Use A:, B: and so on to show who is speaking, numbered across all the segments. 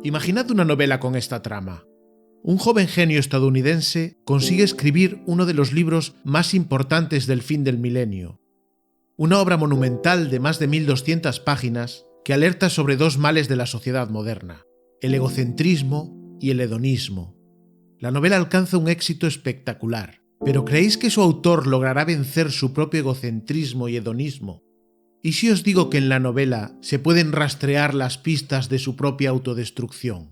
A: Imaginad una novela con esta trama. Un joven genio estadounidense consigue escribir uno de los libros más importantes del fin del milenio. Una obra monumental de más de 1200 páginas que alerta sobre dos males de la sociedad moderna: el egocentrismo y el hedonismo. La novela alcanza un éxito espectacular, pero ¿creéis que su autor logrará vencer su propio egocentrismo y hedonismo? ¿Y si os digo que en la novela se pueden rastrear las pistas de su propia autodestrucción?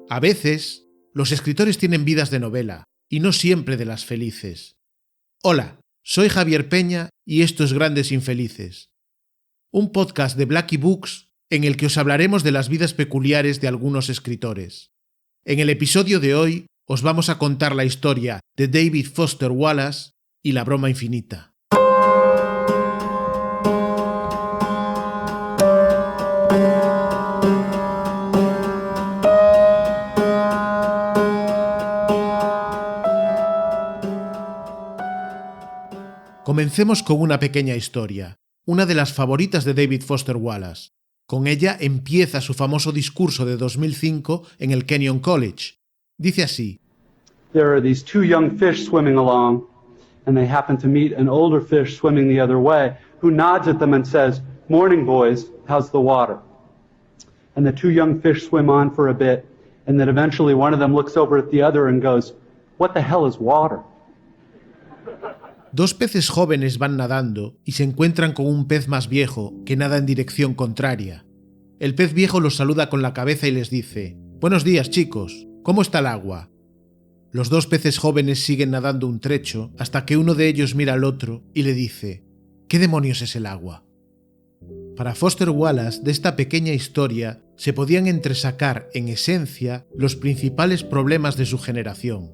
A: A veces, los escritores tienen vidas de novela, y no siempre de las felices. Hola, soy Javier Peña y esto es Grandes Infelices, un podcast de Blackie Books en el que os hablaremos de las vidas peculiares de algunos escritores. En el episodio de hoy os vamos a contar la historia de David Foster Wallace y la broma infinita. Comencemos con una pequeña historia, una de las favoritas de David Foster Wallace. Con ella empieza su famoso discurso de 2005 en el Kenyon College. Dice así:
B: There are these two young fish swimming along, and they happen to meet an older fish swimming the other way, who nods at them and says, "Morning, boys, how's the water?" And the two young fish swim on for a bit, and then eventually one of them looks over at the other and goes, "What the hell is water?"
A: Dos peces jóvenes van nadando y se encuentran con un pez más viejo que nada en dirección contraria. El pez viejo los saluda con la cabeza y les dice: «Buenos días, chicos, ¿cómo está el agua?». Los dos peces jóvenes siguen nadando un trecho hasta que uno de ellos mira al otro y le dice: «¿Qué demonios es el agua?». Para Foster Wallace, de esta pequeña historia se podían entresacar, en esencia, los principales problemas de su generación.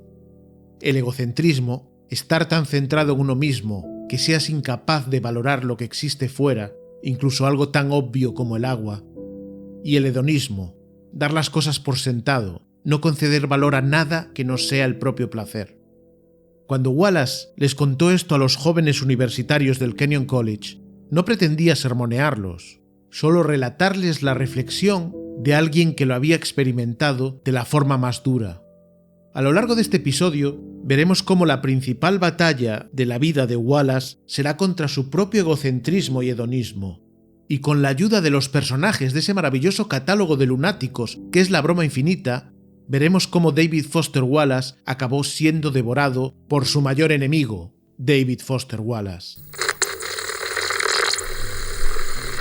A: El egocentrismo, estar tan centrado en uno mismo que seas incapaz de valorar lo que existe fuera, incluso algo tan obvio como el agua. Y el hedonismo, dar las cosas por sentado, no conceder valor a nada que no sea el propio placer. Cuando Wallace les contó esto a los jóvenes universitarios del Kenyon College, no pretendía sermonearlos, solo relatarles la reflexión de alguien que lo había experimentado de la forma más dura. A lo largo de este episodio, veremos cómo la principal batalla de la vida de Wallace será contra su propio egocentrismo y hedonismo, y con la ayuda de los personajes de ese maravilloso catálogo de lunáticos que es la broma infinita, veremos cómo David Foster Wallace acabó siendo devorado por su mayor enemigo, David Foster Wallace.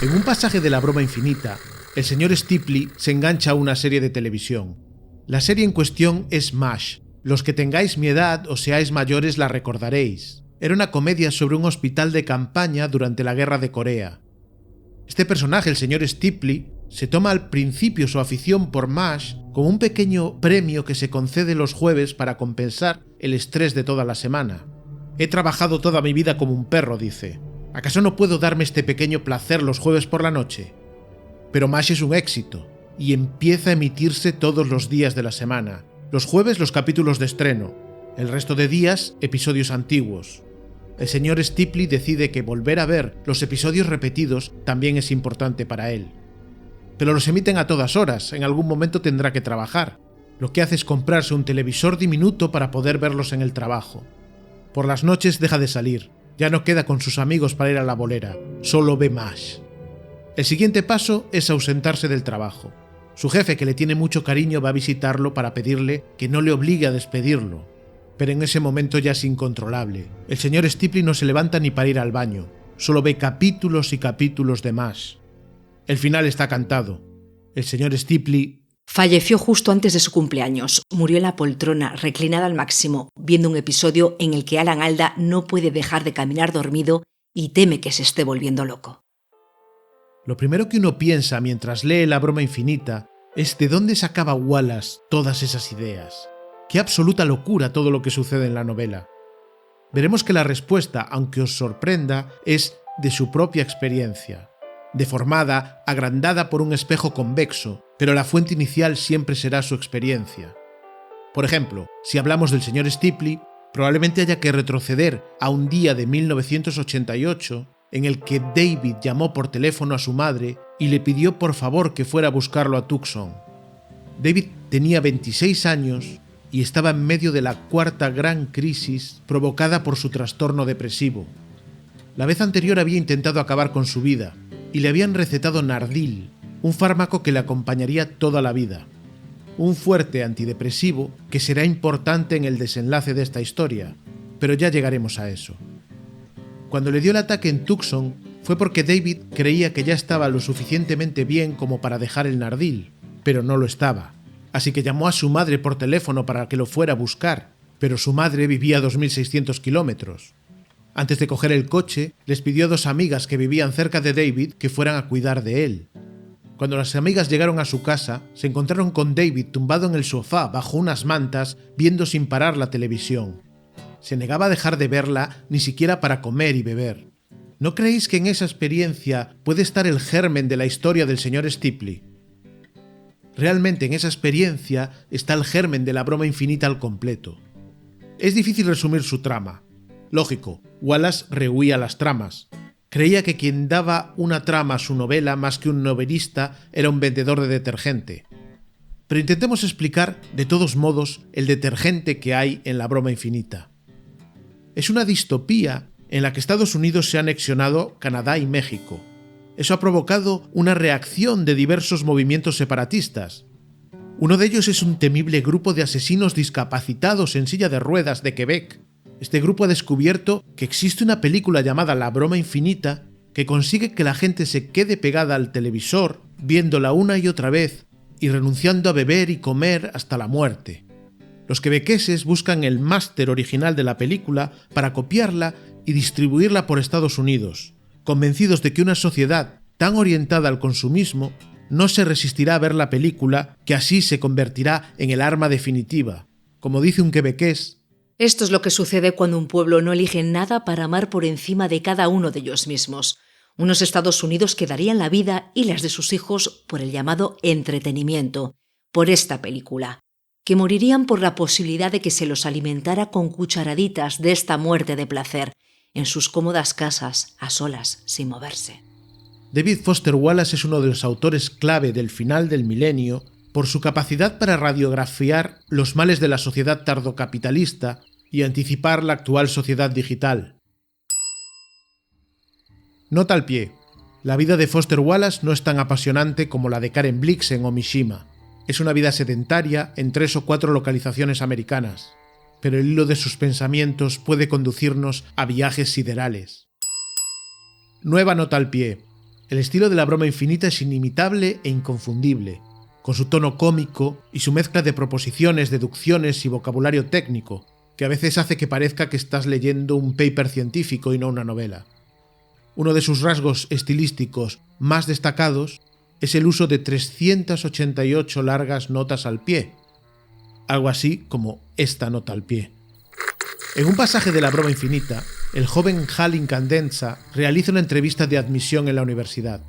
A: En un pasaje de la broma infinita, el señor Stipley se engancha a una serie de televisión. La serie en cuestión es MASH. Los que tengáis mi edad o seáis mayores la recordaréis. Era una comedia sobre un hospital de campaña durante la Guerra de Corea. Este personaje, el señor Stipley, se toma al principio su afición por MASH como un pequeño premio que se concede los jueves para compensar el estrés de toda la semana. He trabajado toda mi vida como un perro, dice. ¿Acaso no puedo darme este pequeño placer los jueves por la noche? Pero MASH es un éxito y empieza a emitirse todos los días de la semana. Los jueves los capítulos de estreno, el resto de días episodios antiguos. El señor Stipley decide que volver a ver los episodios repetidos también es importante para él. Pero los emiten a todas horas, en algún momento tendrá que trabajar. Lo que hace es comprarse un televisor diminuto para poder verlos en el trabajo. Por las noches deja de salir, ya no queda con sus amigos para ir a la bolera, solo ve MASH. El siguiente paso es ausentarse del trabajo. Su jefe, que le tiene mucho cariño, va a visitarlo para pedirle que no le obligue a despedirlo. Pero en ese momento ya es incontrolable. El señor Stipley no se levanta ni para ir al baño. Solo ve capítulos y capítulos de MASH. El final está cantado. El señor Stipley
C: falleció justo antes de su cumpleaños. Murió en la poltrona, reclinada al máximo, viendo un episodio en el que Alan Alda no puede dejar de caminar dormido y teme que se esté volviendo loco.
A: Lo primero que uno piensa mientras lee La broma infinita es de dónde sacaba Wallace todas esas ideas. Qué absoluta locura todo lo que sucede en la novela. Veremos que la respuesta, aunque os sorprenda, es de su propia experiencia. Deformada, agrandada por un espejo convexo, pero la fuente inicial siempre será su experiencia. Por ejemplo, si hablamos del señor Stipley, probablemente haya que retroceder a un día de 1988 en el que David llamó por teléfono a su madre y le pidió por favor que fuera a buscarlo a Tucson. David tenía 26 años y estaba en medio de la cuarta gran crisis provocada por su trastorno depresivo. La vez anterior había intentado acabar con su vida y le habían recetado Nardil, un fármaco que le acompañaría toda la vida. Un fuerte antidepresivo que será importante en el desenlace de esta historia, pero ya llegaremos a eso. Cuando le dio el ataque en Tucson fue porque David creía que ya estaba lo suficientemente bien como para dejar el Nardil, pero no lo estaba. Así que llamó a su madre por teléfono para que lo fuera a buscar, pero su madre vivía a 2.600 kilómetros. Antes de coger el coche, les pidió a 2 amigas que vivían cerca de David que fueran a cuidar de él. Cuando las amigas llegaron a su casa, se encontraron con David tumbado en el sofá bajo unas mantas, viendo sin parar la televisión. Se negaba a dejar de verla ni siquiera para comer y beber. ¿No creéis que en esa experiencia puede estar el germen de la historia del señor Stipley? Realmente en esa experiencia está el germen de la broma infinita al completo. Es difícil resumir su trama. Lógico, Wallace rehuía las tramas. Creía que quien daba una trama a su novela más que un novelista era un vendedor de detergente. Pero intentemos explicar, de todos modos, el detergente que hay en la broma infinita. Es una distopía en la que Estados Unidos se ha anexionado Canadá y México. Eso ha provocado una reacción de diversos movimientos separatistas. Uno de ellos es un temible grupo de asesinos discapacitados en silla de ruedas de Quebec. Este grupo ha descubierto que existe una película llamada La Broma Infinita que consigue que la gente se quede pegada al televisor, viéndola una y otra vez y renunciando a beber y comer hasta la muerte. Los quebequeses buscan el máster original de la película para copiarla y distribuirla por Estados Unidos, convencidos de que una sociedad tan orientada al consumismo no se resistirá a ver la película, que así se convertirá en el arma definitiva. Como dice un quebequés:
C: esto es lo que sucede cuando un pueblo no elige nada para amar por encima de cada uno de ellos mismos. Unos Estados Unidos que darían la vida y las de sus hijos por el llamado entretenimiento, por esta película, que morirían por la posibilidad de que se los alimentara con cucharaditas de esta muerte de placer, en sus cómodas casas, a solas, sin moverse.
A: David Foster Wallace es uno de los autores clave del final del milenio por su capacidad para radiografiar los males de la sociedad tardocapitalista y anticipar la actual sociedad digital. Nota al pie: la vida de Foster Wallace no es tan apasionante como la de Karen Blixen o Mishima. Es una vida sedentaria en 3 o 4 localizaciones americanas, pero el hilo de sus pensamientos puede conducirnos a viajes siderales. Nueva nota al pie: el estilo de La Broma Infinita es inimitable e inconfundible, con su tono cómico y su mezcla de proposiciones, deducciones y vocabulario técnico, que a veces hace que parezca que estás leyendo un paper científico y no una novela. Uno de sus rasgos estilísticos más destacados es el uso de 388 largas notas al pie, algo así como esta nota al pie. En un pasaje de La Broma Infinita, el joven Hal Incandenza realiza una entrevista de admisión en la universidad.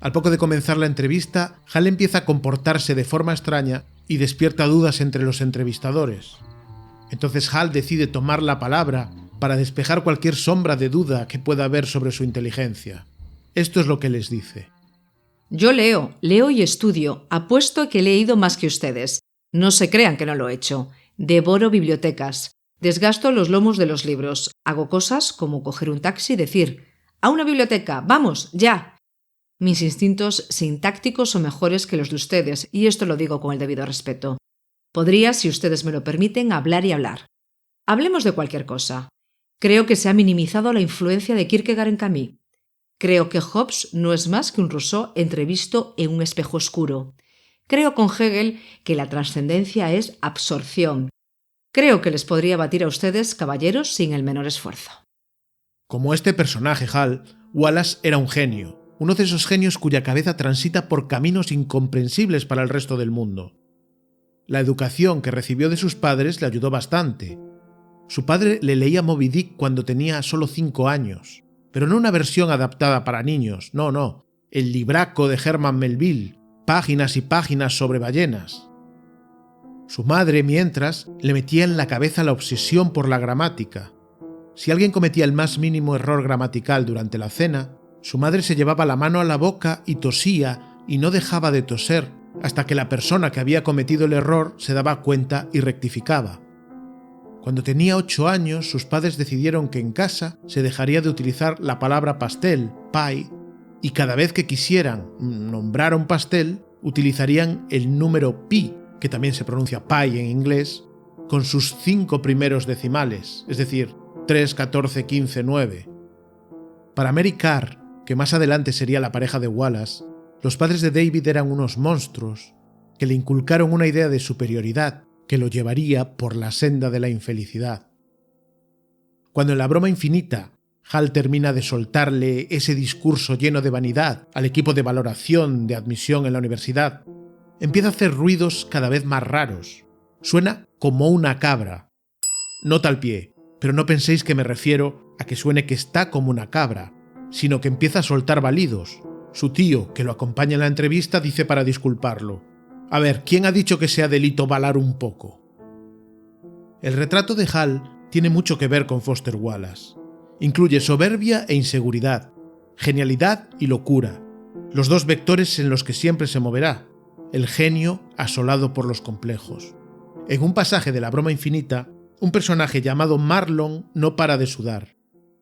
A: Al poco de comenzar la entrevista, Hal empieza a comportarse de forma extraña y despierta dudas entre los entrevistadores. Entonces Hal decide tomar la palabra para despejar cualquier sombra de duda que pueda haber sobre su inteligencia. Esto es lo que les dice:
C: yo leo y estudio, apuesto que he leído más que ustedes. No se crean que no lo he hecho. Devoro bibliotecas, desgasto los lomos de los libros, hago cosas como coger un taxi y decir: ¡a una biblioteca! ¡Vamos, ya! Mis instintos sintácticos son mejores que los de ustedes, y esto lo digo con el debido respeto. Podría, si ustedes me lo permiten, hablar y hablar. Hablemos de cualquier cosa. Creo que se ha minimizado la influencia de Kierkegaard en Camus. Creo que Hobbes no es más que un Rousseau entrevisto en un espejo oscuro. Creo con Hegel que la trascendencia es absorción. Creo que les podría batir a ustedes, caballeros, sin el menor esfuerzo.
A: Como este personaje, Hal, Wallace era un genio, uno de esos genios cuya cabeza transita por caminos incomprensibles para el resto del mundo. La educación que recibió de sus padres le ayudó bastante. Su padre le leía Moby Dick cuando tenía solo 5 años, pero no una versión adaptada para niños, no, el libraco de Herman Melville, páginas y páginas sobre ballenas. Su madre, mientras, le metía en la cabeza la obsesión por la gramática. Si alguien cometía el más mínimo error gramatical durante la cena, su madre se llevaba la mano a la boca y tosía, y no dejaba de toser, hasta que la persona que había cometido el error se daba cuenta y rectificaba. Cuando tenía 8 años, sus padres decidieron que en casa se dejaría de utilizar la palabra pastel, pie, y cada vez que quisieran nombrar un pastel, utilizarían el número pi, que también se pronuncia pie en inglés, con sus 5 primeros decimales, es decir, 3, 14, 15, 9. Para Mary Carr, que más adelante sería la pareja de Wallace, los padres de David eran unos monstruos que le inculcaron una idea de superioridad que lo llevaría por la senda de la infelicidad. Cuando en La broma infinita Hal termina de soltarle ese discurso lleno de vanidad al equipo de valoración de admisión en la universidad, empieza a hacer ruidos cada vez más raros. Suena como una cabra. Nota al pie, pero no penséis que me refiero a que suene que está como una cabra, sino que empieza a soltar balidos. Su tío, que lo acompaña en la entrevista, dice para disculparlo: a ver, ¿quién ha dicho que sea delito balar un poco? El retrato de Hal tiene mucho que ver con Foster Wallace. Incluye soberbia e inseguridad, genialidad y locura, los dos vectores en los que siempre se moverá, el genio asolado por los complejos. En un pasaje de La broma infinita, un personaje llamado Marlon no para de sudar.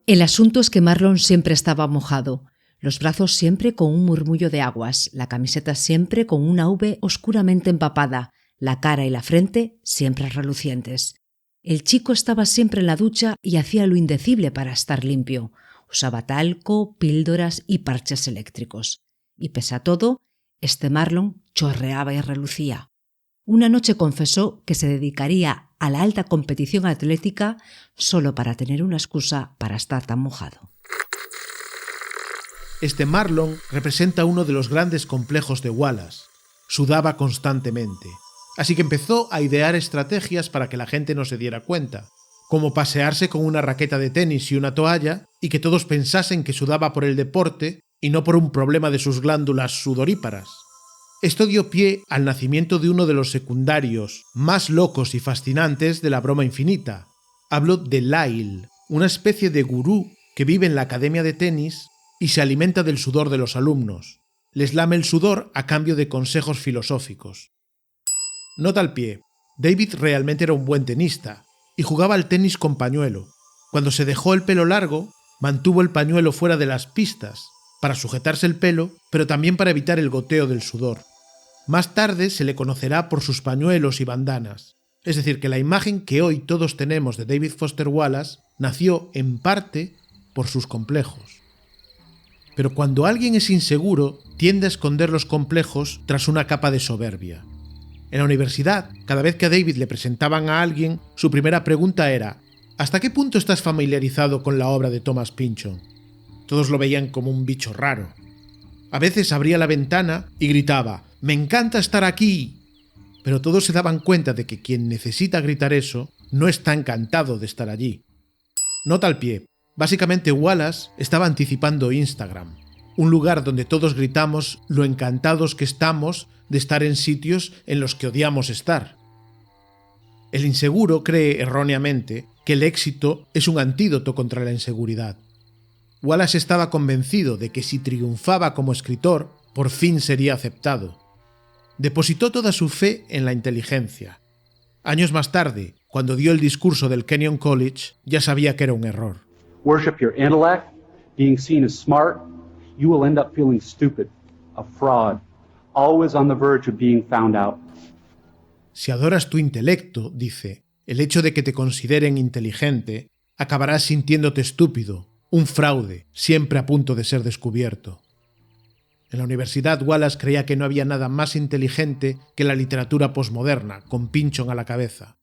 C: El asunto es que Marlon siempre estaba mojado, los brazos siempre con un murmullo de aguas, la camiseta siempre con una V oscuramente empapada, la cara y la frente siempre relucientes. El chico estaba siempre en la ducha y hacía lo indecible para estar limpio. Usaba talco, píldoras y parches eléctricos. Y pese a todo, este Marlon chorreaba y relucía. Una noche confesó que se dedicaría a la alta competición atlética solo para tener una excusa para estar tan mojado.
A: Este Marlon representa uno de los grandes complejos de Wallace. Sudaba constantemente. Así que empezó a idear estrategias para que la gente no se diera cuenta, como pasearse con una raqueta de tenis y una toalla y que todos pensasen que sudaba por el deporte y no por un problema de sus glándulas sudoríparas. Esto dio pie al nacimiento de uno de los secundarios más locos y fascinantes de La broma infinita. Hablo de Lyle, una especie de gurú que vive en la academia de tenis y se alimenta del sudor de los alumnos. Les lame el sudor a cambio de consejos filosóficos. Nota al pie, David realmente era un buen tenista y jugaba al tenis con pañuelo. Cuando se dejó el pelo largo, mantuvo el pañuelo fuera de las pistas, para sujetarse el pelo, pero también para evitar el goteo del sudor. Más tarde se le conocerá por sus pañuelos y bandanas. Es decir, que la imagen que hoy todos tenemos de David Foster Wallace nació en parte por sus complejos. Pero cuando alguien es inseguro, tiende a esconder los complejos tras una capa de soberbia. En la universidad, cada vez que a David le presentaban a alguien, su primera pregunta era: ¿hasta qué punto estás familiarizado con la obra de Thomas Pynchon? Todos lo veían como un bicho raro. A veces abría la ventana y gritaba: ¡me encanta estar aquí! Pero todos se daban cuenta de que quien necesita gritar eso no está encantado de estar allí. Nota al pie, básicamente Wallace estaba anticipando Instagram, un lugar donde todos gritamos lo encantados que estamos de estar en sitios en los que odiamos estar. El inseguro cree erróneamente que el éxito es un antídoto contra la inseguridad. Wallace estaba convencido de que si triunfaba como escritor, por fin sería aceptado. Depositó toda su fe en la inteligencia. Años más tarde, cuando dio el discurso del Kenyon College, ya sabía que era un error.
B: Worship your intellect, being seen as smart, you will end up feeling stupid, a fraud, always on the verge of being found out.
A: Si adoras tu intelecto, dice, el hecho de que te consideren inteligente, acabarás sintiéndote estúpido, un fraude, siempre a punto de ser descubierto. En la universidad, Wallace creía que no había nada más inteligente que la literatura posmoderna, con Pynchon a la cabeza.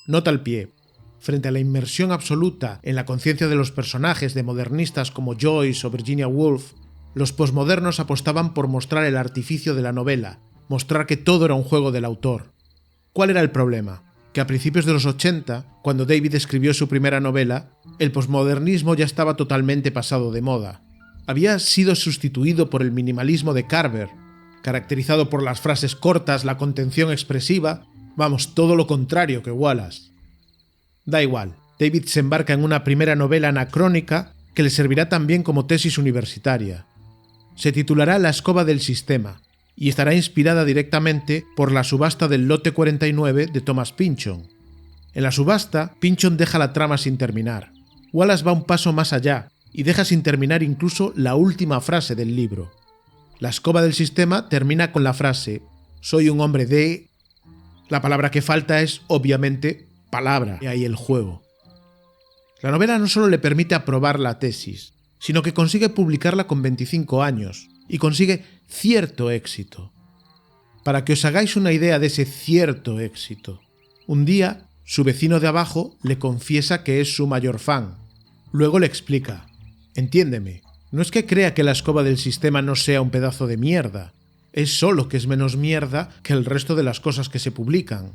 A: Nota al pie. Frente a la inmersión absoluta en la conciencia de los personajes de modernistas como Joyce o Virginia Woolf, los posmodernos apostaban por mostrar el artificio de la novela, mostrar que todo era un juego del autor. ¿Cuál era el problema? Que a principios de los 80, cuando David escribió su primera novela, el posmodernismo ya estaba totalmente pasado de moda. Había sido sustituido por el minimalismo de Carver, caracterizado por las frases cortas, la contención expresiva, vamos, todo lo contrario que Wallace. Da igual, David se embarca en una primera novela anacrónica que le servirá también como tesis universitaria. Se titulará La escoba del sistema, y estará inspirada directamente por la subasta del lote 49 de Thomas Pynchon. En la subasta, Pynchon deja la trama sin terminar. Wallace va un paso más allá y deja sin terminar incluso la última frase del libro. La escoba del sistema termina con la frase «Soy un hombre de...». La palabra que falta es, obviamente, palabra, y ahí el juego. La novela no solo le permite aprobar la tesis, sino que consigue publicarla con 25 años y consigue cierto éxito. Para que os hagáis una idea de ese cierto éxito, un día su vecino de abajo le confiesa que es su mayor fan. Luego le explica: «Entiéndeme, no es que crea que la escoba del sistema no sea un pedazo de mierda, es solo que es menos mierda que el resto de las cosas que se publican».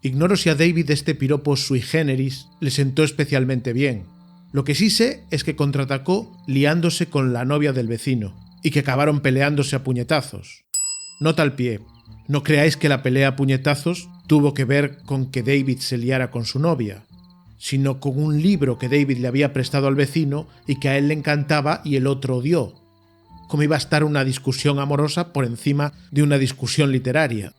A: Ignoro si a David este piropo sui generis le sentó especialmente bien. Lo que sí sé es que contraatacó liándose con la novia del vecino, y que acabaron peleándose a puñetazos. Nota al pie, no creáis que la pelea a puñetazos tuvo que ver con que David se liara con su novia, sino con un libro que David le había prestado al vecino y que a él le encantaba y el otro odió. ¿Cómo iba a estar una discusión amorosa por encima de una discusión literaria?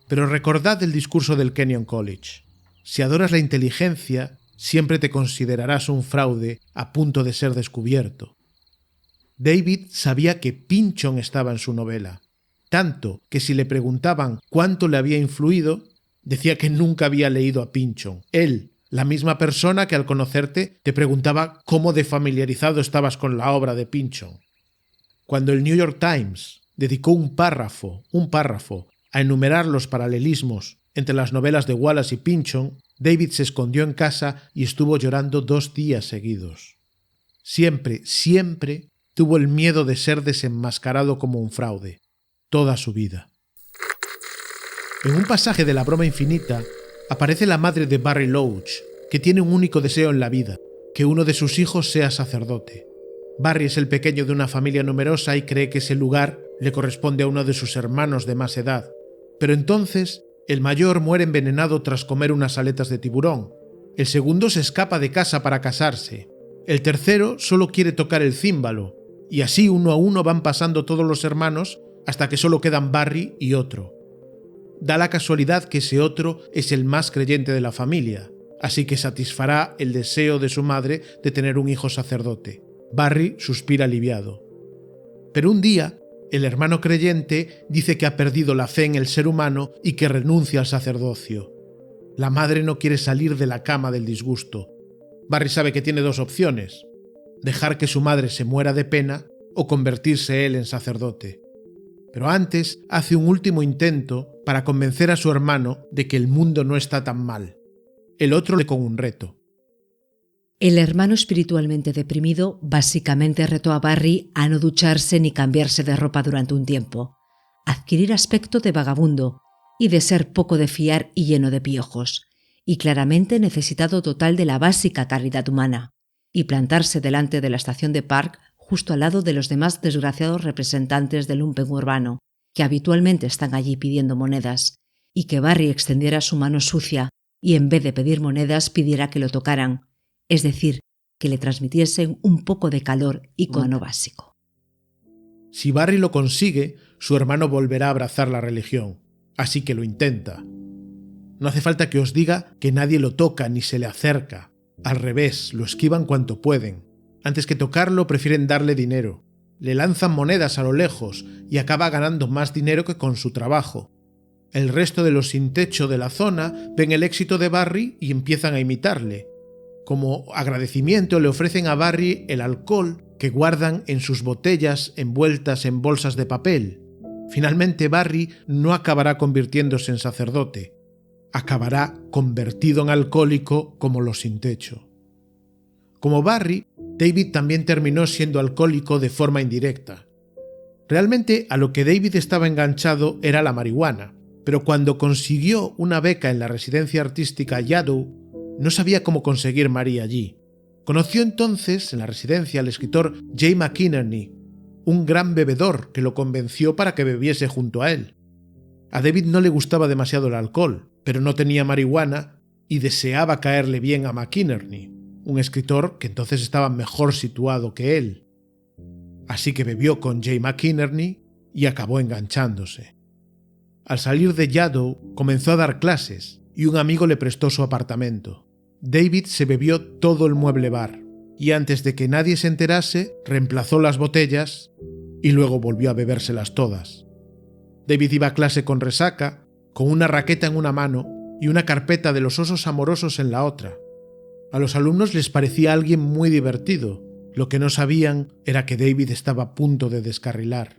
A: Pero recordad el discurso del Kenyon College. Si adoras la inteligencia, siempre te considerarás un fraude a punto de ser descubierto. David sabía que Pynchon estaba en su novela, tanto que si le preguntaban cuánto le había influido, decía que nunca había leído a Pynchon. Él, la misma persona que al conocerte te preguntaba cómo de familiarizado estabas con la obra de Pynchon. Cuando el New York Times dedicó un párrafo a enumerar los paralelismos entre las novelas de Wallace y Pynchon, David se escondió en casa y estuvo llorando 2 días seguidos. Siempre tuvo el miedo de ser desenmascarado como un fraude, toda su vida. En un pasaje de La broma infinita, aparece la madre de Barry Loach, que tiene un único deseo en la vida, que uno de sus hijos sea sacerdote. Barry es el pequeño de una familia numerosa y cree que ese lugar le corresponde a uno de sus hermanos de más edad. Pero entonces, el mayor muere envenenado tras comer unas aletas de tiburón. El segundo se escapa de casa para casarse. El tercero solo quiere tocar el címbalo. Y así uno a uno van pasando todos los hermanos hasta que solo quedan Barry y otro. Da la casualidad que ese otro es el más creyente de la familia, así que satisfará el deseo de su madre de tener un hijo sacerdote. Barry suspira aliviado. Pero un día, el hermano creyente dice que ha perdido la fe en el ser humano y que renuncia al sacerdocio. La madre no quiere salir de la cama del disgusto. Barry sabe que tiene 2 opciones: dejar que su madre se muera de pena o convertirse él en sacerdote. Pero antes hace un último intento para convencer a su hermano de que el mundo no está tan mal. El otro le con un reto.
C: El hermano espiritualmente deprimido básicamente retó a Barry a no ducharse ni cambiarse de ropa durante un tiempo, adquirir aspecto de vagabundo y de ser poco de fiar y lleno de piojos, y claramente necesitado total de la básica caridad humana, y plantarse delante de la estación de Park justo al lado de los demás desgraciados representantes del lumpen urbano, que habitualmente están allí pidiendo monedas, y que Barry extendiera su mano sucia y en vez de pedir monedas pidiera que lo tocaran, es decir, que le transmitiesen un poco de calor y mano básico.
A: Si Barry lo consigue, su hermano volverá a abrazar la religión, así que lo intenta. No hace falta que os diga que nadie lo toca ni se le acerca. Al revés, lo esquivan cuanto pueden. Antes que tocarlo, prefieren darle dinero. Le lanzan monedas a lo lejos y acaba ganando más dinero que con su trabajo. El resto de los sin techo de la zona ven el éxito de Barry y empiezan a imitarle. Como agradecimiento le ofrecen a Barry el alcohol que guardan en sus botellas envueltas en bolsas de papel. Finalmente Barry no acabará convirtiéndose en sacerdote. Acabará convertido en alcohólico como los sin techo. Como Barry, David también terminó siendo alcohólico de forma indirecta. Realmente a lo que David estaba enganchado era la marihuana, pero cuando consiguió una beca en la residencia artística Yaddo, no sabía cómo conseguir María allí. Conoció entonces en la residencia al escritor Jay McInerney, un gran bebedor que lo convenció para que bebiese junto a él. A David no le gustaba demasiado el alcohol, pero no tenía marihuana y deseaba caerle bien a McInerney, un escritor que entonces estaba mejor situado que él. Así que bebió con Jay McInerney y acabó enganchándose. Al salir de Yadow, comenzó a dar clases y un amigo le prestó su apartamento. David se bebió todo el mueble bar y antes de que nadie se enterase, reemplazó las botellas y luego volvió a bebérselas todas. David iba a clase con resaca, con una raqueta en una mano y una carpeta de los osos amorosos en la otra. A los alumnos les parecía alguien muy divertido. Lo que no sabían era que David estaba a punto de descarrilar.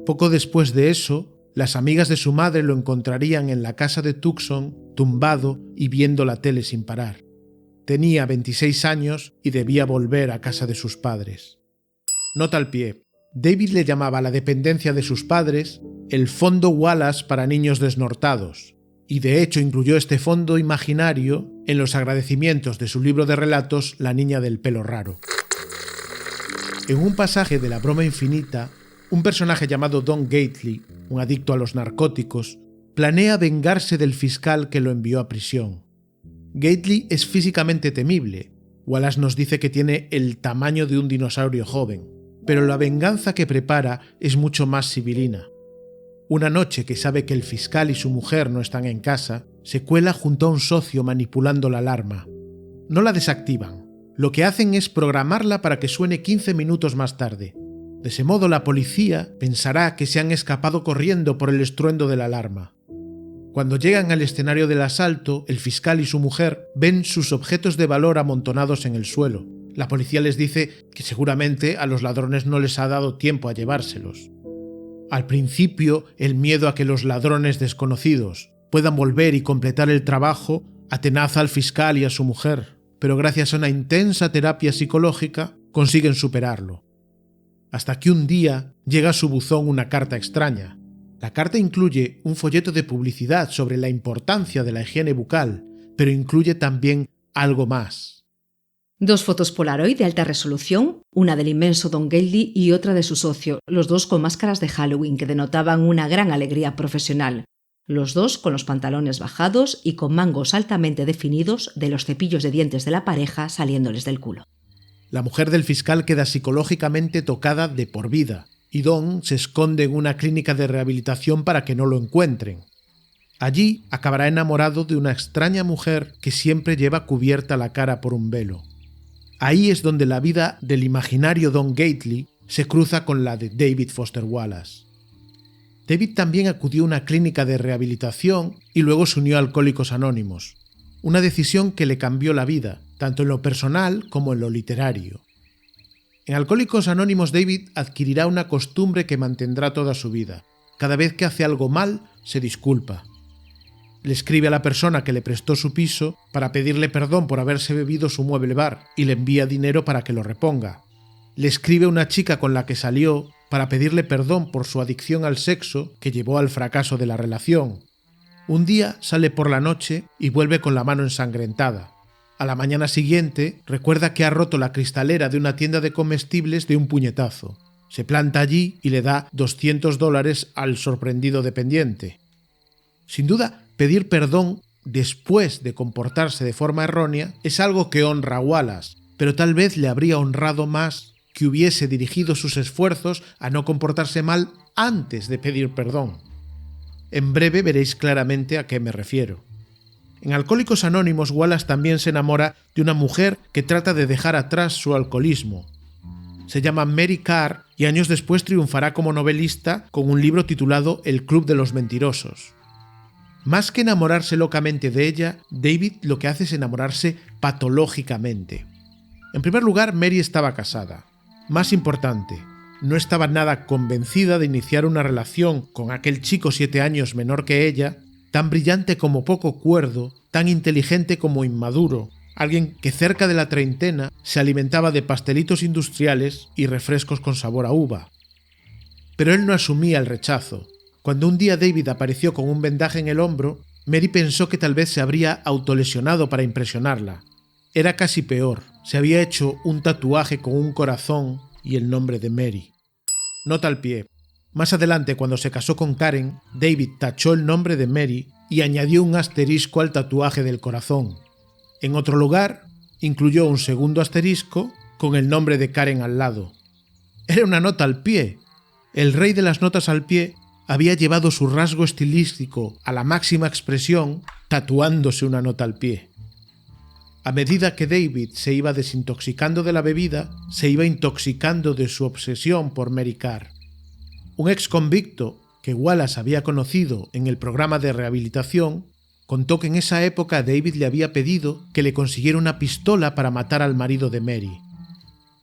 A: Poco después de eso, las amigas de su madre lo encontrarían en la casa de Tucson, tumbado y viendo la tele sin parar. Tenía 26 años y debía volver a casa de sus padres. Nota al pie. David le llamaba a la dependencia de sus padres el Fondo Wallace para niños desnortados, y de hecho incluyó este fondo imaginario en los agradecimientos de su libro de relatos La niña del pelo raro. En un pasaje de La broma infinita, un personaje llamado Don Gately, un adicto a los narcóticos, planea vengarse del fiscal que lo envió a prisión. Gately es físicamente temible. Wallace nos dice que tiene el tamaño de un dinosaurio joven, pero la venganza que prepara es mucho más sibilina. Una noche que sabe que el fiscal y su mujer no están en casa, se cuela junto a un socio manipulando la alarma. No la desactivan. Lo que hacen es programarla para que suene 15 minutos más tarde. De ese modo la policía pensará que se han escapado corriendo por el estruendo de la alarma. Cuando llegan al escenario del asalto, el fiscal y su mujer ven sus objetos de valor amontonados en el suelo. La policía les dice que seguramente a los ladrones no les ha dado tiempo a llevárselos. Al principio, el miedo a que los ladrones desconocidos puedan volver y completar el trabajo atenaza al fiscal y a su mujer, pero gracias a una intensa terapia psicológica consiguen superarlo. Hasta que un día llega a su buzón una carta extraña. La carta incluye un folleto de publicidad sobre la importancia de la higiene bucal, pero incluye también algo más.
C: 2 fotos Polaroid de alta resolución, una del inmenso Don Gately y otra de su socio, los dos con máscaras de Halloween que denotaban una gran alegría profesional. Los dos con los pantalones bajados y con mangos altamente definidos de los cepillos de dientes de la pareja saliéndoles del culo.
A: La mujer del fiscal queda psicológicamente tocada de por vida, y Don se esconde en una clínica de rehabilitación para que no lo encuentren. Allí acabará enamorado de una extraña mujer que siempre lleva cubierta la cara por un velo. Ahí es donde la vida del imaginario Don Gately se cruza con la de David Foster Wallace. David también acudió a una clínica de rehabilitación y luego se unió a Alcohólicos Anónimos, una decisión que le cambió la vida, tanto en lo personal como en lo literario. En Alcohólicos Anónimos, David adquirirá una costumbre que mantendrá toda su vida. Cada vez que hace algo mal, se disculpa. Le escribe a la persona que le prestó su piso para pedirle perdón por haberse bebido su mueble bar y le envía dinero para que lo reponga. Le escribe a una chica con la que salió para pedirle perdón por su adicción al sexo que llevó al fracaso de la relación. Un día sale por la noche y vuelve con la mano ensangrentada. A la mañana siguiente recuerda que ha roto la cristalera de una tienda de comestibles de un puñetazo. Se planta allí y le da $200 al sorprendido dependiente. Sin duda, pedir perdón después de comportarse de forma errónea es algo que honra a Wallace, pero tal vez le habría honrado más que hubiese dirigido sus esfuerzos a no comportarse mal antes de pedir perdón. En breve veréis claramente a qué me refiero. En Alcohólicos Anónimos, Wallace también se enamora de una mujer que trata de dejar atrás su alcoholismo. Se llama Mary Carr y años después triunfará como novelista con un libro titulado El Club de los Mentirosos. Más que enamorarse locamente de ella, David lo que hace es enamorarse patológicamente. En primer lugar, Mary estaba casada. Más importante, no estaba nada convencida de iniciar una relación con aquel chico 7 años menor que ella, tan brillante como poco cuerdo, tan inteligente como inmaduro, alguien que cerca de la treintena se alimentaba de pastelitos industriales y refrescos con sabor a uva. Pero él no asumía el rechazo. Cuando un día David apareció con un vendaje en el hombro, Mary pensó que tal vez se habría autolesionado para impresionarla. Era casi peor, se había hecho un tatuaje con un corazón y el nombre de Mary. Nota al pie. Más adelante, cuando se casó con Karen, David tachó el nombre de Mary y añadió un asterisco al tatuaje del corazón. En otro lugar, incluyó un segundo asterisco con el nombre de Karen al lado. Era una nota al pie, El rey de las notas al pie había llevado su rasgo estilístico a la máxima expresión tatuándose una nota al pie. A medida que David se iba desintoxicando de la bebida, se iba intoxicando de su obsesión por Mary Karr. Un ex convicto que Wallace había conocido en el programa de rehabilitación contó que en esa época David le había pedido que le consiguiera una pistola para matar al marido de Mary.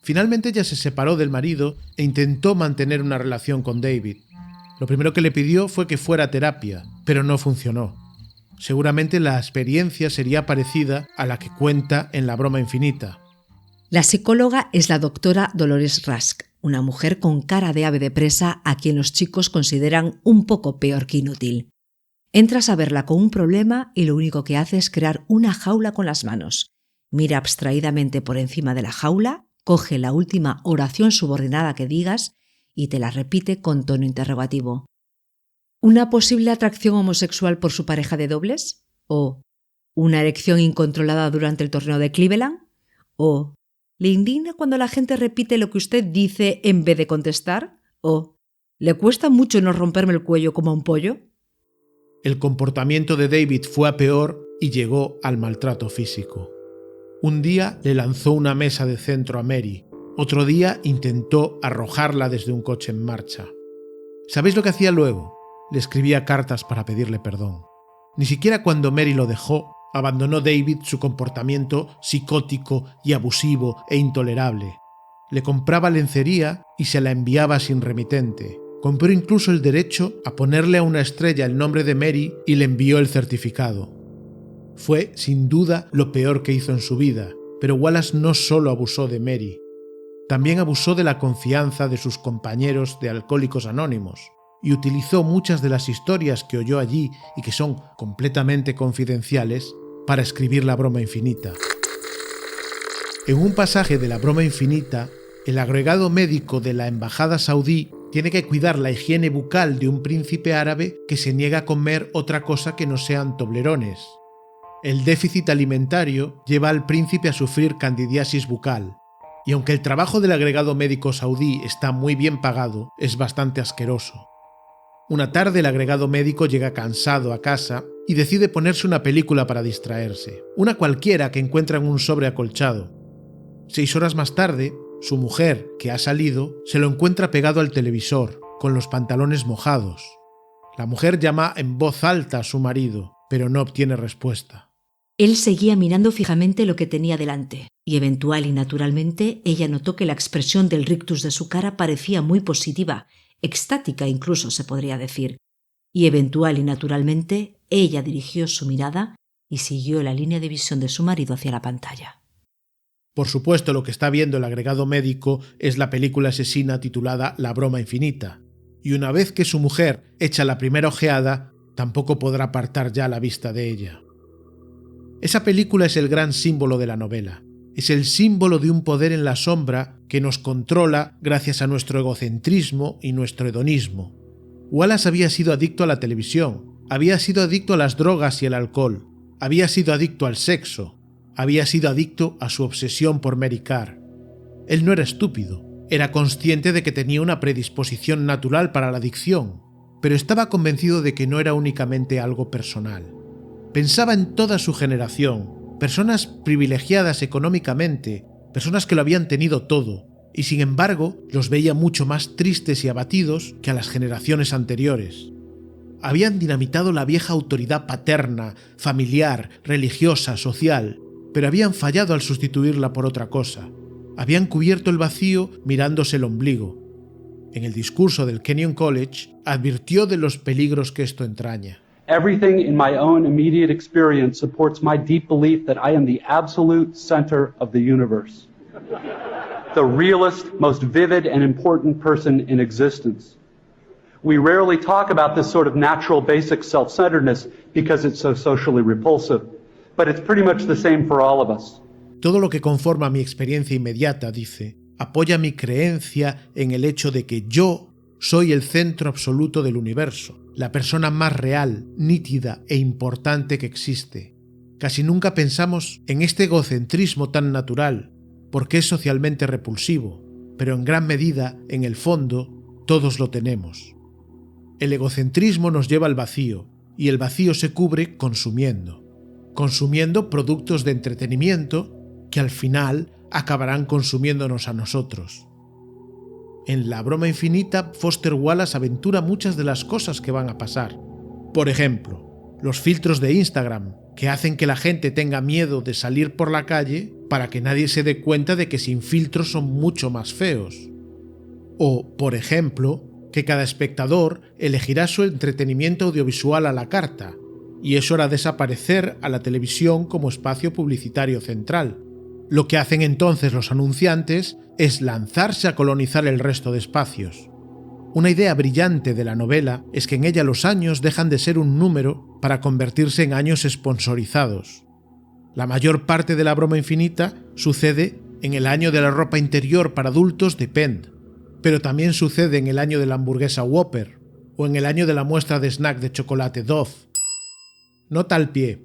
A: Finalmente ella se separó del marido e intentó mantener una relación con David. Lo primero que le pidió fue que fuera a terapia, pero no funcionó. Seguramente la experiencia sería parecida a la que cuenta en La broma infinita.
C: La psicóloga es la doctora Dolores Rusk, una mujer con cara de ave de presa a quien los chicos consideran un poco peor que inútil. Entras a verla con un problema y lo único que hace es crear una jaula con las manos. Mira abstraídamente por encima de la jaula, coge la última oración subordinada que digas y te la repite con tono interrogativo. ¿Una posible atracción homosexual por su pareja de dobles? ¿O una erección incontrolada durante el torneo de Cleveland? ¿O le indigna cuando la gente repite lo que usted dice en vez de contestar? ¿O le cuesta mucho no romperme el cuello como a un pollo?
A: El comportamiento de David fue a peor y llegó al maltrato físico. Un día le lanzó una mesa de centro a Mary, otro día intentó arrojarla desde un coche en marcha. ¿Sabéis lo que hacía luego? Le escribía cartas para pedirle perdón. Ni siquiera cuando Mary lo dejó, abandonó David su comportamiento psicótico y abusivo e intolerable. Le compraba lencería y se la enviaba sin remitente. Compró incluso el derecho a ponerle a una estrella el nombre de Mary y le envió el certificado. Fue, sin duda, lo peor que hizo en su vida, pero Wallace no solo abusó de Mary, también abusó de la confianza de sus compañeros de Alcohólicos Anónimos y utilizó muchas de las historias que oyó allí y que son completamente confidenciales para escribir La broma infinita. En un pasaje de La broma infinita, el agregado médico de la embajada saudí tiene que cuidar la higiene bucal de un príncipe árabe que se niega a comer otra cosa que no sean toblerones. El déficit alimentario lleva al príncipe a sufrir candidiasis bucal, y aunque el trabajo del agregado médico saudí está muy bien pagado, es bastante asqueroso. Una tarde el agregado médico llega cansado a casa y decide ponerse una película para distraerse, una cualquiera que encuentra en un sobre acolchado. 6 horas más tarde, su mujer, que ha salido, se lo encuentra pegado al televisor, con los pantalones mojados. La mujer llama en voz alta a su marido, pero no obtiene respuesta.
C: Él seguía mirando fijamente lo que tenía delante, y eventual y naturalmente ella notó que la expresión del rictus de su cara parecía muy positiva, extática incluso se podría decir, y eventual y naturalmente ella dirigió su mirada y siguió la línea de visión de su marido hacia la pantalla.
A: Por supuesto, lo que está viendo el agregado médico es la película asesina titulada La broma infinita, y una vez que su mujer echa la primera ojeada, tampoco podrá apartar ya la vista de ella. Esa película es el gran símbolo de la novela. Es el símbolo de un poder en la sombra que nos controla gracias a nuestro egocentrismo y nuestro hedonismo. Wallace había sido adicto a la televisión, había sido adicto a las drogas y el alcohol, había sido adicto al sexo, había sido adicto a su obsesión por Mary Karr. Él no era estúpido, era consciente de que tenía una predisposición natural para la adicción, pero estaba convencido de que no era únicamente algo personal. Pensaba en toda su generación, personas privilegiadas económicamente, personas que lo habían tenido todo, y sin embargo los veía mucho más tristes y abatidos que a las generaciones anteriores. Habían dinamitado la vieja autoridad paterna, familiar, religiosa, social, pero habían fallado al sustituirla por otra cosa. Habían cubierto el vacío mirándose el ombligo. En el discurso del Kenyon College advirtió de los peligros que esto entraña.
B: Everything in my own immediate experience supports my deep belief that I am the absolute center of the universe. The realest, most vivid and important person in existence. We rarely talk about this sort of natural basic self-centeredness because it's so socially repulsive, but it's pretty much the same for all of us.
A: Todo lo que conforma mi experiencia inmediata, dice, apoya mi creencia en el hecho de que yo soy el centro absoluto del universo, la persona más real, nítida e importante que existe. Casi nunca pensamos en este egocentrismo tan natural, porque es socialmente repulsivo, pero en gran medida, en el fondo, todos lo tenemos. El egocentrismo nos lleva al vacío, y el vacío se cubre consumiendo productos de entretenimiento que al final acabarán consumiéndonos a nosotros. En La broma infinita, Foster Wallace aventura muchas de las cosas que van a pasar. Por ejemplo, los filtros de Instagram, que hacen que la gente tenga miedo de salir por la calle para que nadie se dé cuenta de que sin filtros son mucho más feos. O, por ejemplo, que cada espectador elegirá su entretenimiento audiovisual a la carta, y eso hará desaparecer a la televisión como espacio publicitario central. Lo que hacen entonces los anunciantes es lanzarse a colonizar el resto de espacios. Una idea brillante de la novela es que en ella los años dejan de ser un número para convertirse en años sponsorizados. La mayor parte de La broma infinita sucede en el año de la ropa interior para adultos de Penn, pero también sucede en el año de la hamburguesa Whopper o en el año de la muestra de snack de chocolate Dove. Nota al pie.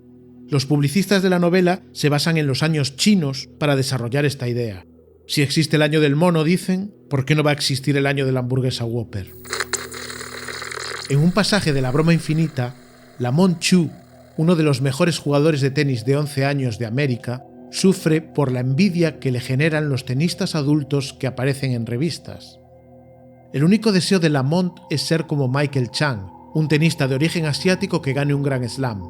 A: Los publicistas de la novela se basan en los años chinos para desarrollar esta idea. Si existe el año del mono, dicen, ¿por qué no va a existir el año de la hamburguesa Whopper? En un pasaje de La broma infinita, Lamont Chu, uno de los mejores jugadores de tenis de 11 años de América, sufre por la envidia que le generan los tenistas adultos que aparecen en revistas. El único deseo de Lamont es ser como Michael Chang, un tenista de origen asiático que gane un Grand Slam.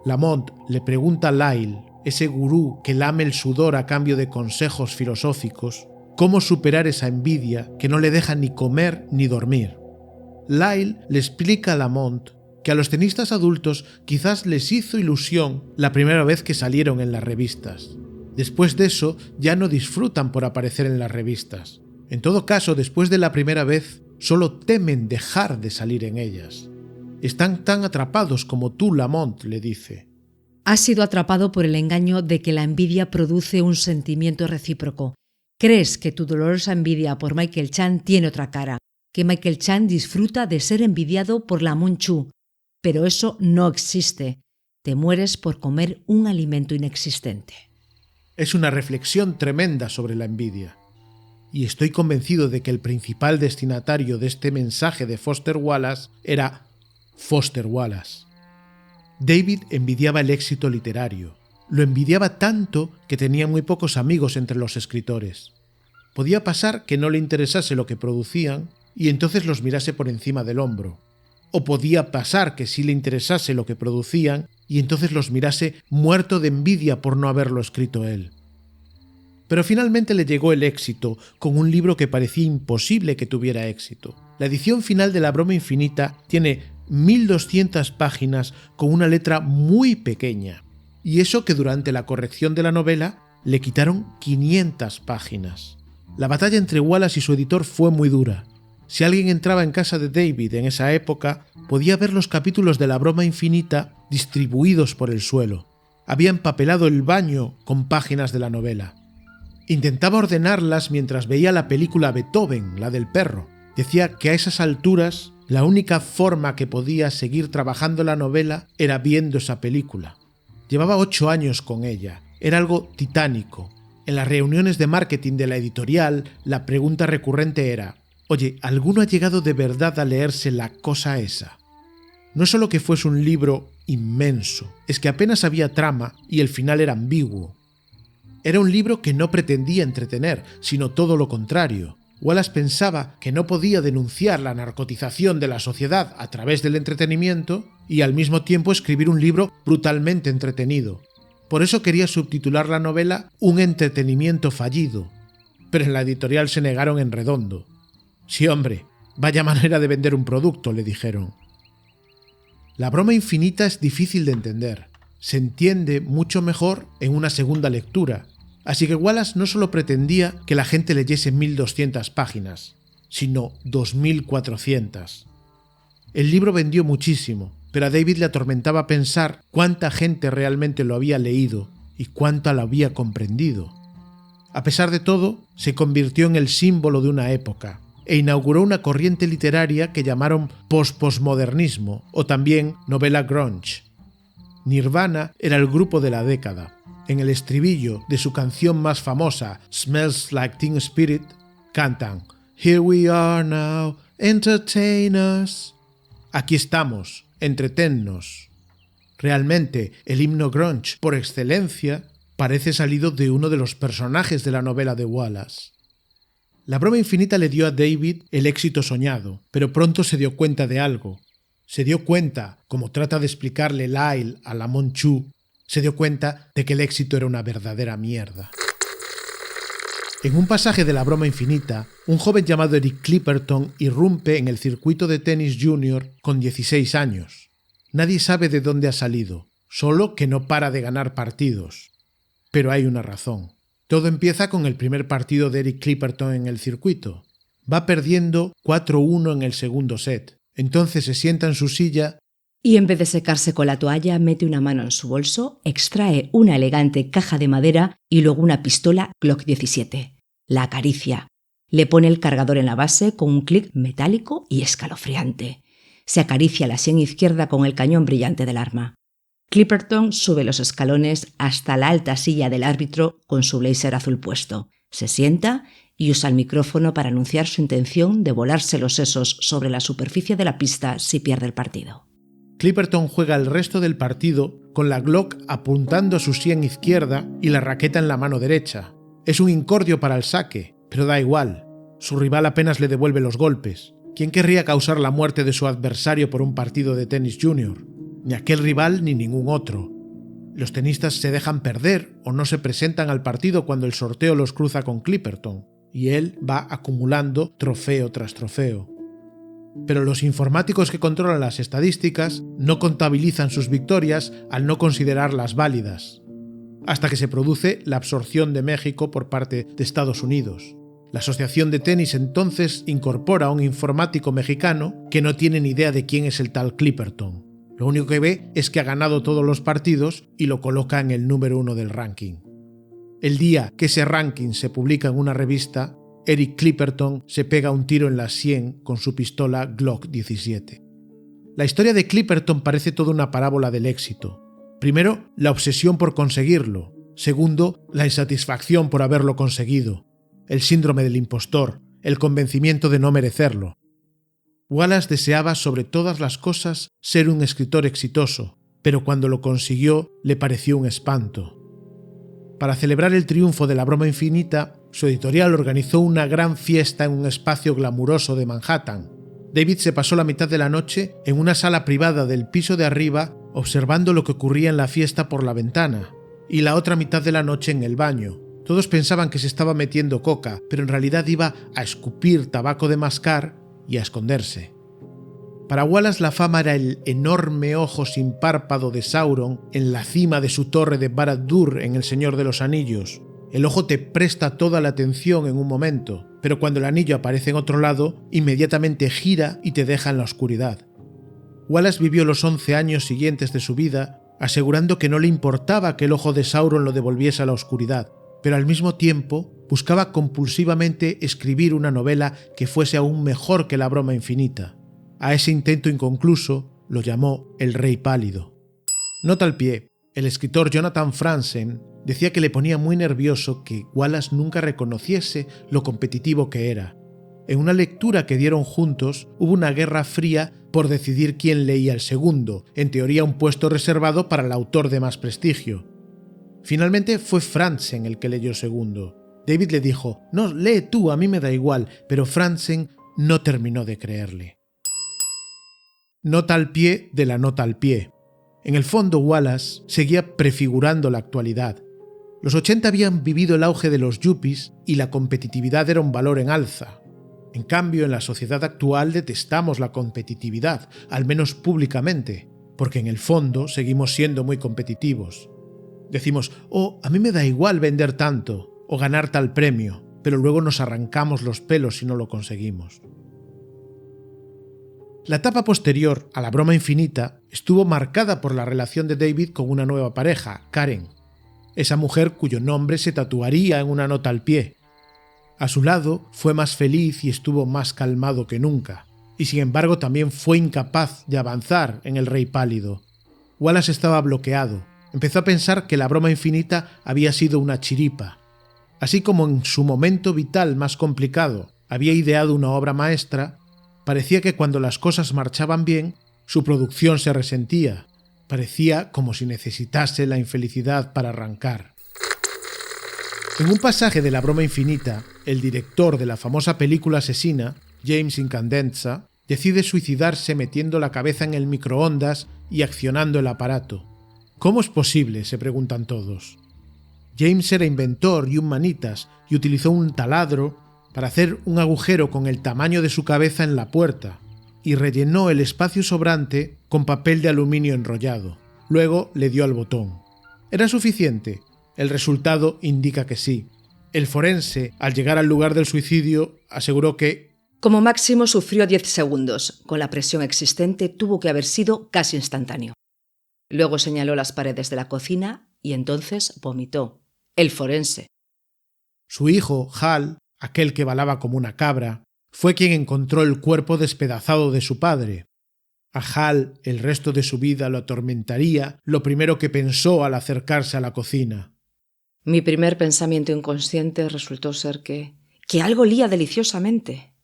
A: Lamont le pregunta a Lyle, ese gurú que lame el sudor a cambio de consejos filosóficos, cómo superar esa envidia que no le deja ni comer ni dormir. Lyle le explica a Lamont que a los tenistas adultos quizás les hizo ilusión la primera vez que salieron en las revistas. Después de eso ya no disfrutan por aparecer en las revistas. En todo caso, después de la primera vez, solo temen dejar de salir en ellas. Están tan atrapados como tú, Lamont, le dice.
C: Has sido atrapado por el engaño de que la envidia produce un sentimiento recíproco. Crees que tu dolorosa envidia por Michael Chan tiene otra cara, que Michael Chan disfruta de ser envidiado por Lamont Chu, pero eso no existe. Te mueres por comer un alimento inexistente.
A: Es una reflexión tremenda sobre la envidia. Y estoy convencido de que el principal destinatario de este mensaje de Foster Wallace era Foster Wallace. David envidiaba el éxito literario. Lo envidiaba tanto que tenía muy pocos amigos entre los escritores. Podía pasar que no le interesase lo que producían y entonces los mirase por encima del hombro. O podía pasar que sí le interesase lo que producían y entonces los mirase muerto de envidia por no haberlo escrito él. Pero finalmente le llegó el éxito, con un libro que parecía imposible que tuviera éxito. La edición final de La broma infinita tiene 1200 páginas con una letra muy pequeña, y eso que durante la corrección de la novela le quitaron 500 páginas. La batalla entre Wallace y su editor fue muy dura. Si alguien entraba en casa de David en esa época, podía ver los capítulos de La broma infinita distribuidos por el suelo. Había empapelado el baño con páginas de la novela. Intentaba ordenarlas mientras veía la película Beethoven, la del perro. Decía que a esas alturas la única forma que podía seguir trabajando la novela era viendo esa película. Llevaba 8 años con ella. Era algo titánico. En las reuniones de marketing de la editorial, la pregunta recurrente era: «Oye, ¿alguno ha llegado de verdad a leerse la cosa esa?». No solo que fuese un libro inmenso, es que apenas había trama y el final era ambiguo. Era un libro que no pretendía entretener, sino todo lo contrario. Wallace pensaba que no podía denunciar la narcotización de la sociedad a través del entretenimiento y al mismo tiempo escribir un libro brutalmente entretenido. Por eso quería subtitular la novela Un entretenimiento fallido, pero en la editorial se negaron en redondo. «Sí, hombre, vaya manera de vender un producto», le dijeron. La broma infinita es difícil de entender. Se entiende mucho mejor en una segunda lectura, así que Wallace no solo pretendía que la gente leyese 1200 páginas, sino 2400. El libro vendió muchísimo, pero a David le atormentaba pensar cuánta gente realmente lo había leído y cuánta lo había comprendido. A pesar de todo, se convirtió en el símbolo de una época e inauguró una corriente literaria que llamaron post-postmodernismo o también novela grunge. Nirvana era el grupo de la década. En el estribillo de su canción más famosa, Smells Like Teen Spirit, cantan Here we are now, entertain us. Aquí estamos, entretennos. Realmente, el himno grunge por excelencia parece salido de uno de los personajes de la novela de Wallace. La broma infinita le dio a David el éxito soñado, pero pronto se dio cuenta de algo. Se dio cuenta, como trata de explicarle Lyle a Lamont Chu, se dio cuenta de que el éxito era una verdadera mierda. En un pasaje de La broma infinita, un joven llamado Eric Clipperton irrumpe en el circuito de tenis junior con 16 años. Nadie sabe de dónde ha salido, solo que no para de ganar partidos. Pero hay una razón. Todo empieza con el primer partido de Eric Clipperton en el circuito. Va perdiendo 4-1 en el segundo set. Entonces se sienta en su silla
C: y en vez de secarse con la toalla, mete una mano en su bolso, extrae una elegante caja de madera y luego una pistola Glock 17. La acaricia. Le pone el cargador en la base con un clic metálico y escalofriante. Se acaricia la sien izquierda con el cañón brillante del arma. Clipperton sube los escalones hasta la alta silla del árbitro con su blazer azul puesto. Se sienta y usa el micrófono para anunciar su intención de volarse los sesos sobre la superficie de la pista si pierde el partido.
A: Clipperton juega el resto del partido con la Glock apuntando a su sien izquierda y la raqueta en la mano derecha. Es un incordio para el saque, pero da igual. Su rival apenas le devuelve los golpes. ¿Quién querría causar la muerte de su adversario por un partido de tenis junior? Ni aquel rival ni ningún otro. Los tenistas se dejan perder o no se presentan al partido cuando el sorteo los cruza con Clipperton, y él va acumulando trofeo tras trofeo. Pero los informáticos que controlan las estadísticas no contabilizan sus victorias al no considerarlas válidas, hasta que se produce la absorción de México por parte de Estados Unidos. La Asociación de Tenis entonces incorpora a un informático mexicano que no tiene ni idea de quién es el tal Clipperton. Lo único que ve es que ha ganado todos los partidos y lo coloca en el número 1 del ranking. El día que ese ranking se publica en una revista, Eric Clipperton se pega un tiro en la sien con su pistola Glock 17. La historia de Clipperton parece toda una parábola del éxito. Primero, la obsesión por conseguirlo. Segundo, la insatisfacción por haberlo conseguido. El síndrome del impostor, el convencimiento de no merecerlo. Wallace deseaba sobre todas las cosas ser un escritor exitoso, pero cuando lo consiguió le pareció un espanto. Para celebrar el triunfo de La broma infinita, su editorial organizó una gran fiesta en un espacio glamuroso de Manhattan. David se pasó la mitad de la noche en una sala privada del piso de arriba observando lo que ocurría en la fiesta por la ventana, y la otra mitad de la noche en el baño. Todos pensaban que se estaba metiendo coca, pero en realidad iba a escupir tabaco de mascar y a esconderse. Para Wallace la fama era el enorme ojo sin párpado de Sauron en la cima de su torre de Barad-dûr en El Señor de los Anillos. El ojo te presta toda la atención en un momento, pero cuando el anillo aparece en otro lado, inmediatamente gira y te deja en la oscuridad. Wallace vivió los 11 años siguientes de su vida asegurando que no le importaba que el ojo de Sauron lo devolviese a la oscuridad, pero al mismo tiempo buscaba compulsivamente escribir una novela que fuese aún mejor que La broma infinita. A ese intento inconcluso lo llamó El Rey Pálido. Nota al pie, el escritor Jonathan Franzen decía que le ponía muy nervioso que Wallace nunca reconociese lo competitivo que era. En una lectura que dieron juntos hubo una guerra fría por decidir quién leía el segundo, en teoría un puesto reservado para el autor de más prestigio. Finalmente fue Franzen el que leyó el segundo. David le dijo, «No, lee tú, a mí me da igual», pero Franzen no terminó de creerle. Nota al pie de la nota al pie. En el fondo, Wallace seguía prefigurando la actualidad. Los 80 habían vivido el auge de los yuppies y la competitividad era un valor en alza. En cambio, en la sociedad actual detestamos la competitividad, al menos públicamente, porque en el fondo seguimos siendo muy competitivos. Decimos, «Oh, a mí me da igual vender tanto o ganar tal premio», pero luego nos arrancamos los pelos si no lo conseguimos. La etapa posterior a La broma infinita estuvo marcada por la relación de David con una nueva pareja, Karen, esa mujer cuyo nombre se tatuaría en una nota al pie. A su lado fue más feliz y estuvo más calmado que nunca, y sin embargo también fue incapaz de avanzar en El Rey Pálido. Wallace estaba bloqueado, empezó a pensar que La broma infinita había sido una chiripa. Así como en su momento vital más complicado, había ideado una obra maestra, parecía que cuando las cosas marchaban bien, su producción se resentía. Parecía como si necesitase la infelicidad para arrancar. En un pasaje de La broma infinita, el director de la famosa película asesina, James Incandenza, decide suicidarse metiendo la cabeza en el microondas y accionando el aparato. ¿Cómo es posible?, se preguntan todos. James era inventor y un manitas y utilizó un taladro para hacer un agujero con el tamaño de su cabeza en la puerta y rellenó el espacio sobrante con papel de aluminio enrollado. Luego le dio al botón. ¿Era suficiente? El resultado indica que sí. El forense, al llegar al lugar del suicidio, aseguró que
C: como máximo sufrió 10 segundos. Con la presión existente tuvo que haber sido casi instantáneo. Luego señaló las paredes de la cocina y entonces vomitó. El forense.
A: Su hijo, Hal, aquel que balaba como una cabra, fue quien encontró el cuerpo despedazado de su padre. A Hal el resto de su vida lo atormentaría lo primero que pensó al acercarse a la cocina.
C: Mi primer pensamiento inconsciente resultó ser que algo olía deliciosamente.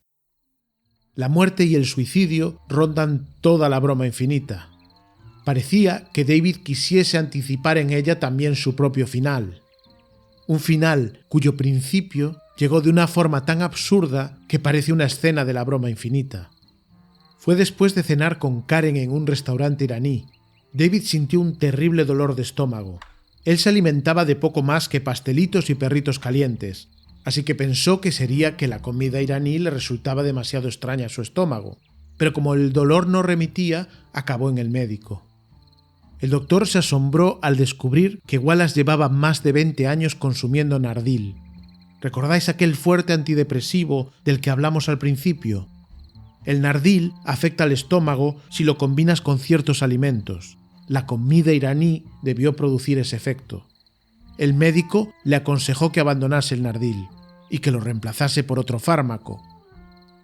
A: La muerte y el suicidio rondan toda La broma infinita. Parecía que David quisiese anticipar en ella también su propio final. Un final cuyo principio llegó de una forma tan absurda que parece una escena de La broma infinita. Fue después de cenar con Karen en un restaurante iraní. David sintió un terrible dolor de estómago. Él se alimentaba de poco más que pastelitos y perritos calientes, así que pensó que sería que la comida iraní le resultaba demasiado extraña a su estómago, pero como el dolor no remitía, acabó en el médico. El doctor se asombró al descubrir que Wallace llevaba más de 20 años consumiendo Nardil. ¿Recordáis aquel fuerte antidepresivo del que hablamos al principio? El Nardil afecta al estómago si lo combinas con ciertos alimentos. La comida iraní debió producir ese efecto. El médico le aconsejó que abandonase el Nardil y que lo reemplazase por otro fármaco.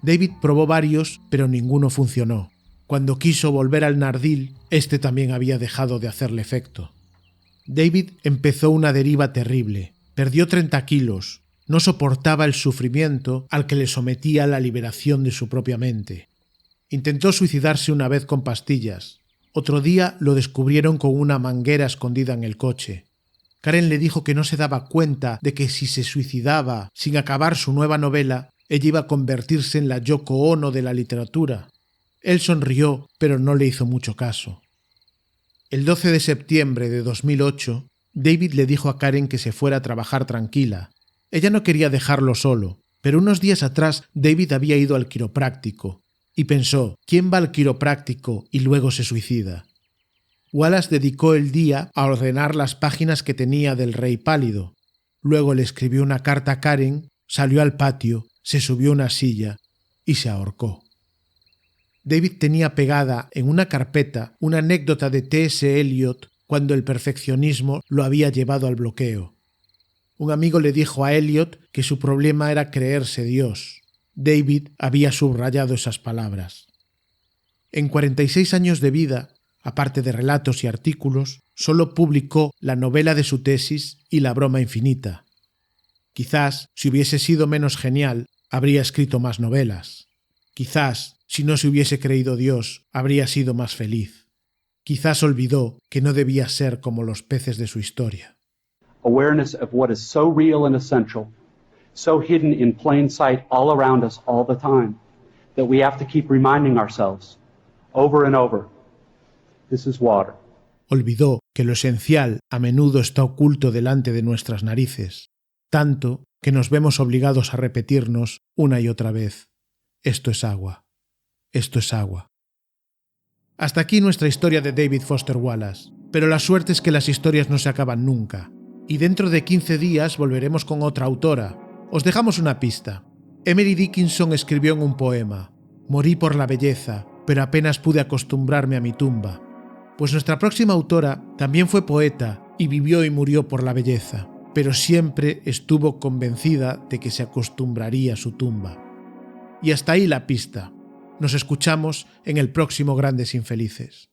A: David probó varios, pero ninguno funcionó. Cuando quiso volver al Nardil, este también había dejado de hacerle efecto. David empezó una deriva terrible. Perdió 30 kilos. No soportaba el sufrimiento al que le sometía la liberación de su propia mente. Intentó suicidarse una vez con pastillas. Otro día lo descubrieron con una manguera escondida en el coche. Karen le dijo que no se daba cuenta de que si se suicidaba sin acabar su nueva novela, ella iba a convertirse en la Yoko Ono de la literatura. Él sonrió, pero no le hizo mucho caso. El 12 de septiembre de 2008, David le dijo a Karen que se fuera a trabajar tranquila. Ella no quería dejarlo solo, pero unos días atrás David había ido al quiropráctico y pensó, ¿quién va al quiropráctico y luego se suicida? Wallace dedicó el día a ordenar las páginas que tenía del Rey Pálido. Luego le escribió una carta a Karen, salió al patio, se subió a una silla y se ahorcó. David tenía pegada en una carpeta una anécdota de T.S. Eliot cuando el perfeccionismo lo había llevado al bloqueo. Un amigo le dijo a Eliot que su problema era creerse Dios. David había subrayado esas palabras. En 46 años de vida, aparte de relatos y artículos, solo publicó la novela de su tesis y La broma infinita. Quizás, si hubiese sido menos genial, habría escrito más novelas. Quizás, si no se hubiese creído Dios, habría sido más feliz. Quizás olvidó que no debía ser como los peces de su historia.
B: Awareness of what is so real and essential, so hidden in plain sight all around us all the time, that we have to keep reminding ourselves, over and over, this is water.
A: Olvidó que lo esencial a menudo está oculto delante de nuestras narices, tanto que nos vemos obligados a repetirnos una y otra vez, esto es agua, esto es agua. Hasta aquí nuestra historia de David Foster Wallace, pero la suerte es que las historias no se acaban nunca. Y dentro de 15 días volveremos con otra autora. Os dejamos una pista. Emily Dickinson escribió en un poema: «Morí por la belleza, pero apenas pude acostumbrarme a mi tumba». Pues nuestra próxima autora también fue poeta y vivió y murió por la belleza, pero siempre estuvo convencida de que se acostumbraría a su tumba. Y hasta ahí la pista. Nos escuchamos en el próximo Grandes Infelices.